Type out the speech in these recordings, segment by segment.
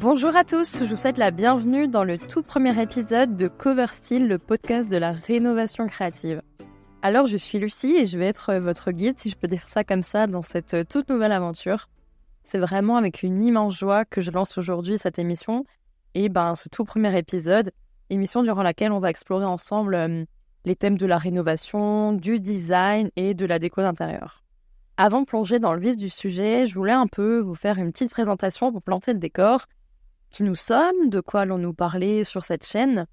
Bonjour à tous, je vous souhaite la bienvenue dans le tout premier épisode de Cover Style, le podcast de la rénovation créative. Alors je suis Lucie et je vais être votre guide, si je peux dire ça comme ça, dans cette toute nouvelle aventure. C'est vraiment avec une immense joie que je lance aujourd'hui cette émission et ce tout premier épisode, émission durant laquelle on va explorer ensemble les thèmes de la rénovation, du design et de la déco d'intérieur. Avant de plonger dans le vif du sujet, je voulais un peu vous faire une petite présentation pour planter le décor. Qui nous sommes, de quoi allons-nous parler sur cette chaîne ?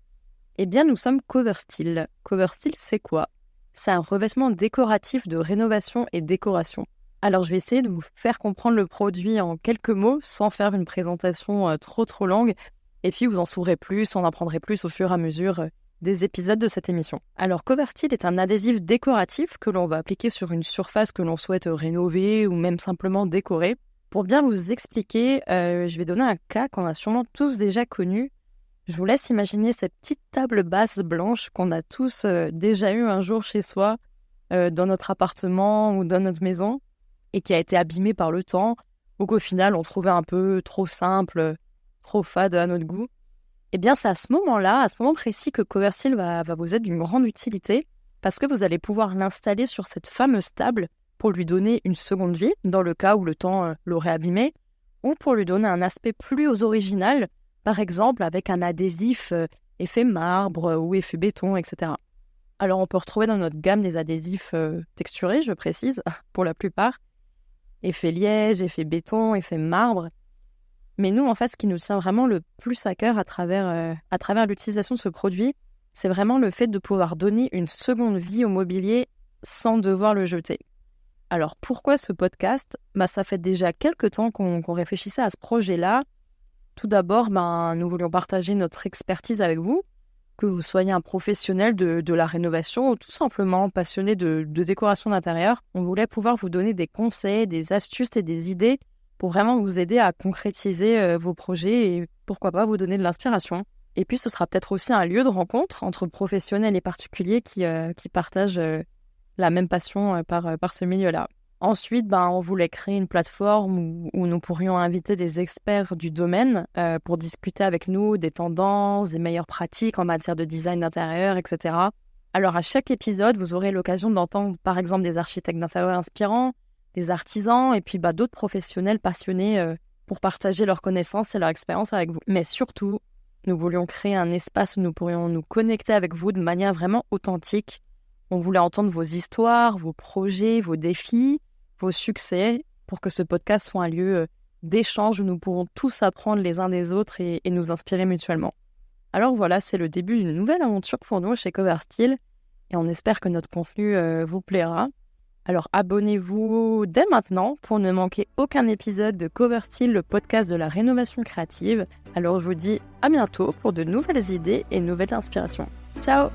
Eh bien, nous sommes Cover Style. Cover Style, c'est quoi ? C'est un revêtement décoratif de rénovation et décoration. Alors, je vais essayer de vous faire comprendre le produit en quelques mots, sans faire une présentation trop longue. Et puis, vous en saurez plus, en apprendrez plus au fur et à mesure des épisodes de cette émission. Alors, Cover Style est un adhésif décoratif que l'on va appliquer sur une surface que l'on souhaite rénover ou même simplement décorer. Pour bien vous expliquer, je vais donner un cas qu'on a sûrement tous déjà connu. Je vous laisse imaginer cette petite table basse blanche qu'on a tous déjà eu un jour chez soi, dans notre appartement ou dans notre maison, et qui a été abîmée par le temps, ou qu'au final on trouvait un peu trop simple, trop fade à notre goût. Eh bien, c'est à ce moment-là, à ce moment précis, que Cover Style va vous être d'une grande utilité, parce que vous allez pouvoir l'installer sur cette fameuse table pour lui donner une seconde vie, dans le cas où le temps l'aurait abîmé, ou pour lui donner un aspect plus original, par exemple avec un adhésif effet marbre ou effet béton, etc. Alors, on peut retrouver dans notre gamme des adhésifs texturés, je précise, pour la plupart, effet liège, effet béton, effet marbre. Mais nous, en fait, ce qui nous tient vraiment le plus à cœur à travers l'utilisation de ce produit, c'est vraiment le fait de pouvoir donner une seconde vie au mobilier sans devoir le jeter. Alors, pourquoi ce podcast ? Ça fait déjà quelques temps qu'on réfléchissait à ce projet-là. Tout d'abord, nous voulions partager notre expertise avec vous, que vous soyez un professionnel de la rénovation ou tout simplement passionné de décoration d'intérieur. On voulait pouvoir vous donner des conseils, des astuces et des idées pour vraiment vous aider à concrétiser vos projets et pourquoi pas vous donner de l'inspiration. Et puis, ce sera peut-être aussi un lieu de rencontre entre professionnels et particuliers qui partagent la même passion par ce milieu-là. Ensuite, on voulait créer une plateforme où nous pourrions inviter des experts du domaine pour discuter avec nous des tendances, des meilleures pratiques en matière de design d'intérieur, etc. Alors, à chaque épisode, vous aurez l'occasion d'entendre, par exemple, des architectes d'intérieur inspirants, des artisans et puis d'autres professionnels passionnés pour partager leurs connaissances et leur expérience avec vous. Mais surtout, nous voulions créer un espace où nous pourrions nous connecter avec vous de manière vraiment authentique. On voulait entendre vos histoires, vos projets, vos défis, vos succès, pour que ce podcast soit un lieu d'échange où nous pourrons tous apprendre les uns des autres et nous inspirer mutuellement. Alors voilà, c'est le début d'une nouvelle aventure pour nous chez Cover Style et on espère que notre contenu vous plaira. Alors abonnez-vous dès maintenant pour ne manquer aucun épisode de Cover Style, le podcast de la rénovation créative. Alors je vous dis à bientôt pour de nouvelles idées et nouvelles inspirations. Ciao!